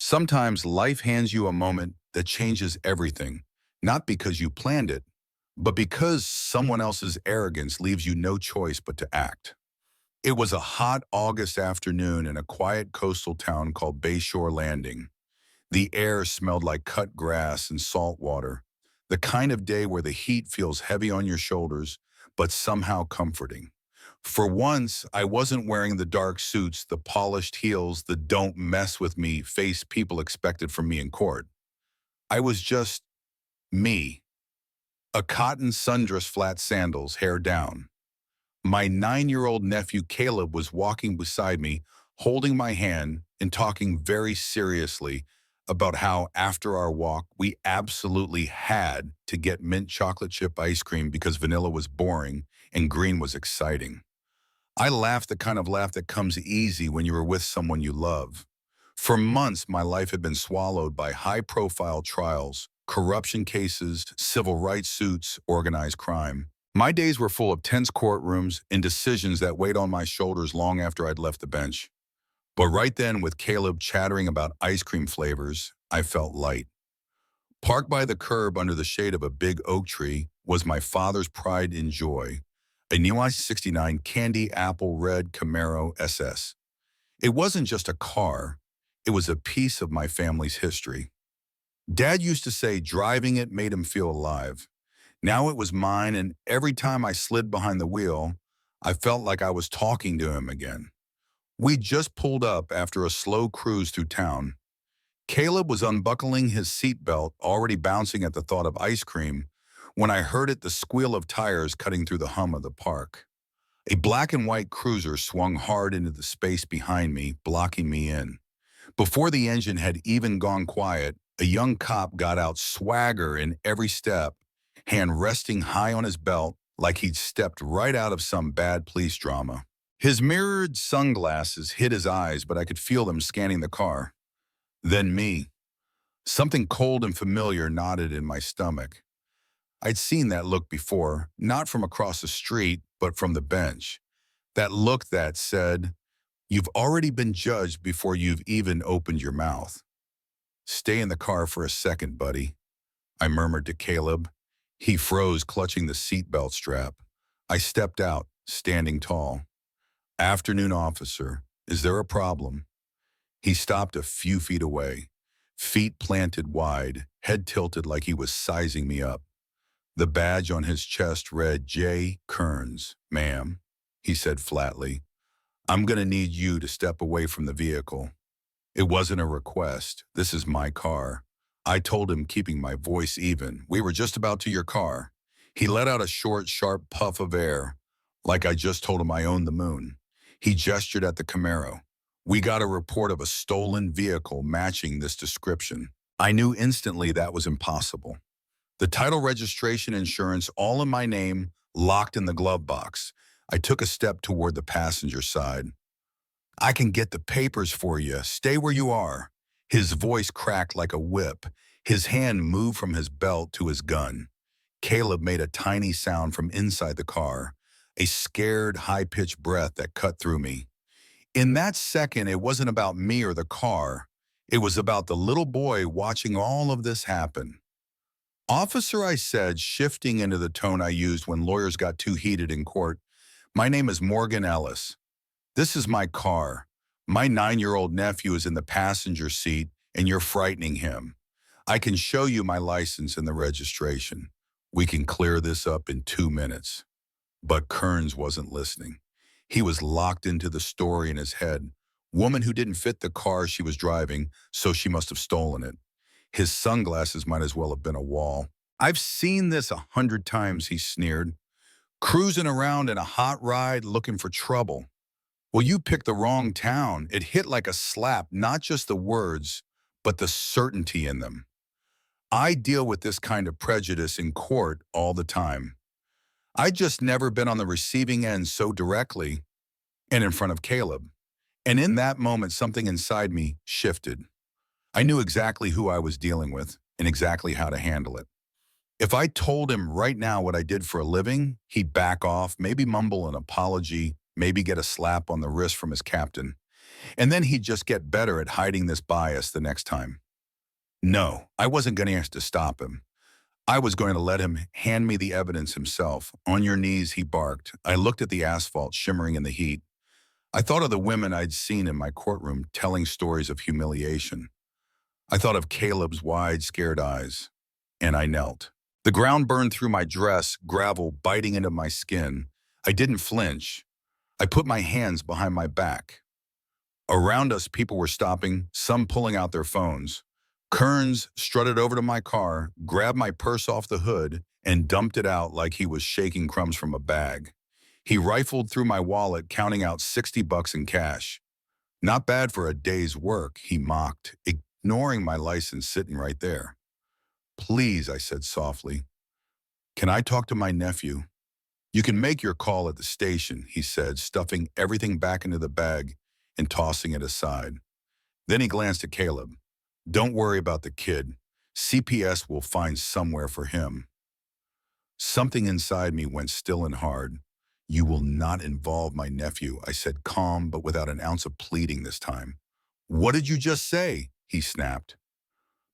Sometimes life hands you a moment that changes everything, not because you planned it, but because someone else's arrogance leaves you no choice but to act. It was a hot August afternoon in a quiet coastal town called Bayshore Landing. The air smelled like cut grass and salt water, the kind of day where the heat feels heavy on your shoulders, but somehow comforting. For once, I wasn't wearing the dark suits, the polished heels, the don't mess with me face people expected from me in court. I was just me. A cotton sundress, flat sandals, hair down. My 9-year-old nephew Caleb was walking beside me, holding my hand and talking very seriously about how after our walk, we absolutely had to get mint chocolate chip ice cream because vanilla was boring and green was exciting. I laughed the kind of laugh that comes easy when you are with someone you love. For months, my life had been swallowed by high-profile trials, corruption cases, civil rights suits, organized crime. My days were full of tense courtrooms and decisions that weighed on my shoulders long after I'd left the bench. But right then, with Caleb chattering about ice cream flavors, I felt light. Parked by the curb under the shade of a big oak tree was my father's pride and joy, a new I-69 candy apple red Camaro SS. It wasn't just a car, it was a piece of my family's history. Dad used to say driving it made him feel alive. Now it was mine, and every time I slid behind the wheel, I felt like I was talking to him again. We just pulled up after a slow cruise through town. Caleb was unbuckling his seatbelt, already bouncing at the thought of ice cream, when I heard the squeal of tires cutting through the hum of the park. A black and white cruiser swung hard into the space behind me, blocking me in. Before the engine had even gone quiet, a young cop got out, swagger in every step, hand resting high on his belt like he'd stepped right out of some bad police drama. His mirrored sunglasses hid his eyes, but I could feel them scanning the car. Then me. Something cold and familiar knotted in my stomach. I'd seen that look before, not from across the street, but from the bench. That look that said, "You've already been judged before you've even opened your mouth." "Stay in the car for a second, buddy," I murmured to Caleb. He froze, clutching the seatbelt strap. I stepped out, standing tall. "Afternoon, officer. Is there a problem?" He stopped a few feet away, feet planted wide, head tilted like he was sizing me up. The badge on his chest read J. Kearns. "Ma'am," he said flatly, "I'm going to need you to step away from the vehicle." It wasn't a request. "This is my car." I told him, keeping my voice even. "We were just about to your car." He let out a short, sharp puff of air, like I just told him I owned the moon. He gestured at the Camaro. "We got a report of a stolen vehicle matching this description." I knew instantly that was impossible. The title, registration, insurance, all in my name, locked in the glove box. I took a step toward the passenger side. "I can get the papers for you. Stay where you are." His voice cracked like a whip. His hand moved from his belt to his gun. Caleb made a tiny sound from inside the car, a scared, high-pitched breath that cut through me. In that second, it wasn't about me or the car. It was about the little boy watching all of this happen. "Officer," I said, shifting into the tone I used when lawyers got too heated in court, "my name is Morgan Ellis. This is my car. My 9-year-old nephew is in the passenger seat, and you're frightening him. I can show you my license and the registration. We can clear this up in 2 minutes." But Kearns wasn't listening. He was locked into the story in his head. Woman who didn't fit the car she was driving, so she must have stolen it. His sunglasses might as well have been a wall. "I've seen this 100 times, he sneered. "Cruising around in a hot ride looking for trouble." "Well, you picked the wrong town." It hit like a slap, not just the words, but the certainty in them. I deal with this kind of prejudice in court all the time. I'd just never been on the receiving end so directly and in front of Caleb. And in that moment, something inside me shifted. I knew exactly who I was dealing with and exactly how to handle it. If I told him right now what I did for a living, he'd back off, maybe mumble an apology, maybe get a slap on the wrist from his captain. And then he'd just get better at hiding this bias the next time. No, I wasn't going to ask to stop him. I was going to let him hand me the evidence himself. On your knees, he barked. I looked at the asphalt shimmering in the heat. I thought of the women I'd seen in my courtroom telling stories of humiliation. I thought of Caleb's wide, scared eyes. And I knelt. The ground burned through my dress, gravel biting into my skin. I didn't flinch. I put my hands behind my back. Around us, people were stopping, some pulling out their phones. Kearns strutted over to my car, grabbed my purse off the hood, and dumped it out like he was shaking crumbs from a bag. He rifled through my wallet, counting out $60 in cash. Not bad for a day's work, he mocked, ignoring my license sitting right there. Please, I said softly. Can I talk to my nephew? You can make your call at the station, he said, stuffing everything back into the bag and tossing it aside. Then he glanced at Caleb. Don't worry about the kid. CPS will find somewhere for him. Something inside me went still and hard. You will not involve my nephew, I said, calm but without an ounce of pleading this time. What did you just say? He snapped.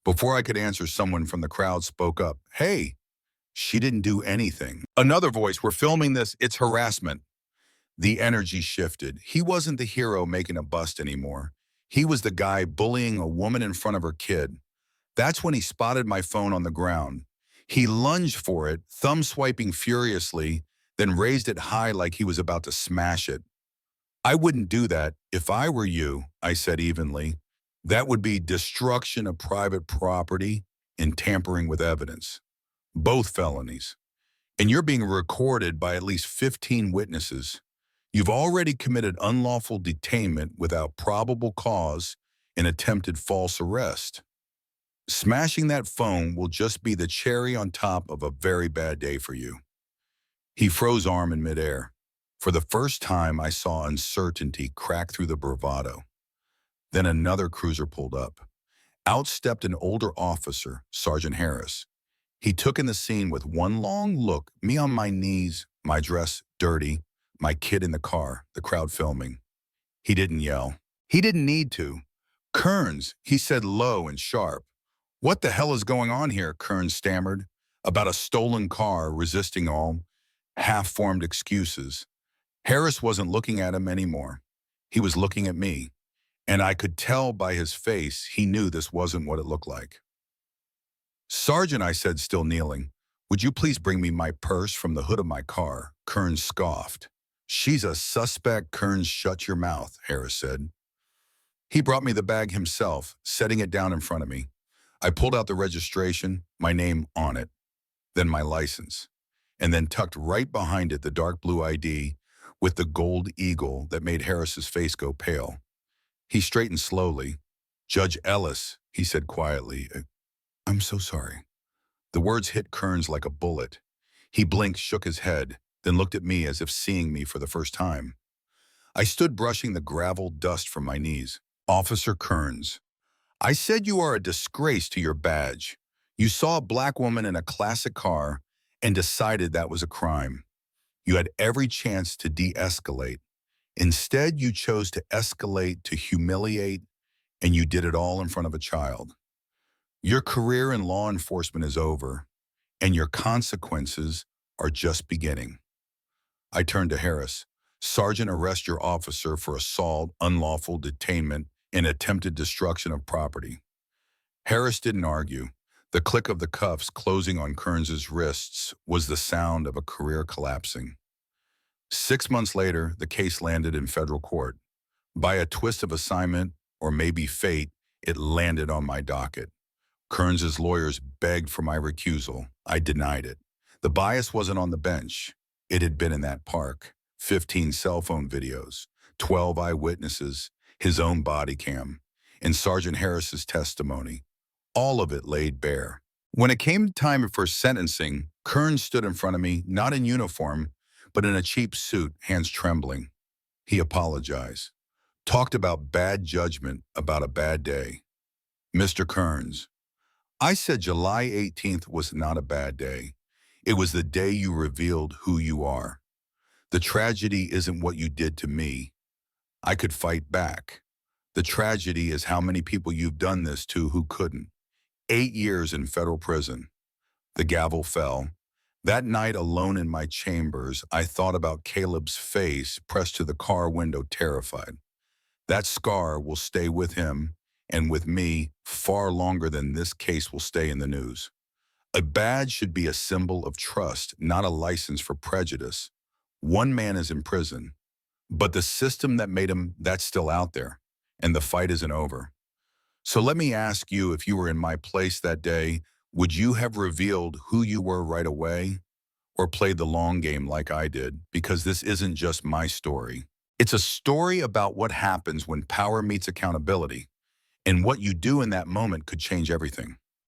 Before I could answer, someone from the crowd spoke up. Hey, she didn't do anything. Another voice, we're filming this, it's harassment. The energy shifted. He wasn't the hero making a bust anymore. He was the guy bullying a woman in front of her kid. That's when he spotted my phone on the ground. He lunged for it, thumb swiping furiously, then raised it high like he was about to smash it. I wouldn't do that if I were you, I said evenly. That would be destruction of private property and tampering with evidence. Both felonies. And you're being recorded by at least 15 witnesses. You've already committed unlawful detainment without probable cause and attempted false arrest. Smashing that phone will just be the cherry on top of a very bad day for you. He froze arm in midair. For the first time, I saw uncertainty crack through the bravado. Then another cruiser pulled up. Out stepped an older officer, Sergeant Harris. He took in the scene with one long look, me on my knees, my dress dirty, my kid in the car, the crowd filming. He didn't yell. He didn't need to. Kearns, he said low and sharp. What the hell is going on here, Kearns stammered, about a stolen car, resisting all half-formed excuses. Harris wasn't looking at him anymore. He was looking at me, and I could tell by his face he knew this wasn't what it looked like. Sergeant, I said, still kneeling, would you please bring me my purse from the hood of my car? Kearns scoffed. She's a suspect, Kearns, shut your mouth, Harris said. He brought me the bag himself, setting it down in front of me. I pulled out the registration, my name on it, then my license, and then tucked right behind it the dark blue ID with the gold eagle that made Harris's face go pale. He straightened slowly. Judge Ellis, he said quietly, I'm so sorry. The words hit Kearns like a bullet. He blinked, shook his head, then looked at me as if seeing me for the first time. I stood brushing the gravel dust from my knees. Officer Kearns, I said you are a disgrace to your badge. You saw a black woman in a classic car and decided that was a crime. You had every chance to de-escalate. Instead, you chose to escalate, to humiliate, and you did it all in front of a child. Your career in law enforcement is over, and your consequences are just beginning. I turned to Harris. Sergeant, arrest your officer for assault, unlawful detainment, and attempted destruction of property. Harris didn't argue. The click of the cuffs closing on Kearns's wrists was the sound of a career collapsing. 6 months later, the case landed in federal court. By a twist of assignment, or maybe fate, it landed on my docket. Kearns's lawyers begged for my recusal. I denied it. The bias wasn't on the bench. It had been in that park. 15 cell phone videos, 12 eyewitnesses, his own body cam, and Sergeant Harris's testimony. All of it laid bare. When it came time for sentencing, Kearns stood in front of me, not in uniform, but in a cheap suit, hands trembling. He apologized. Talked about bad judgment, about a bad day. Mr. Kearns, I said July 18th was not a bad day. It was the day you revealed who you are. The tragedy isn't what you did to me. I could fight back. The tragedy is how many people you've done this to who couldn't. 8 years in federal prison. The gavel fell. That night alone in my chambers, I thought about Caleb's face pressed to the car window, terrified. That scar will stay with him and with me far longer than this case will stay in the news. A badge should be a symbol of trust, not a license for prejudice. One man is in prison, but the system that made him, that's still out there, and the fight isn't over. So let me ask you, if you were in my place that day, would you have revealed who you were right away or played the long game like I did? Because this isn't just my story. It's a story about what happens when power meets accountability, and what you do in that moment could change everything.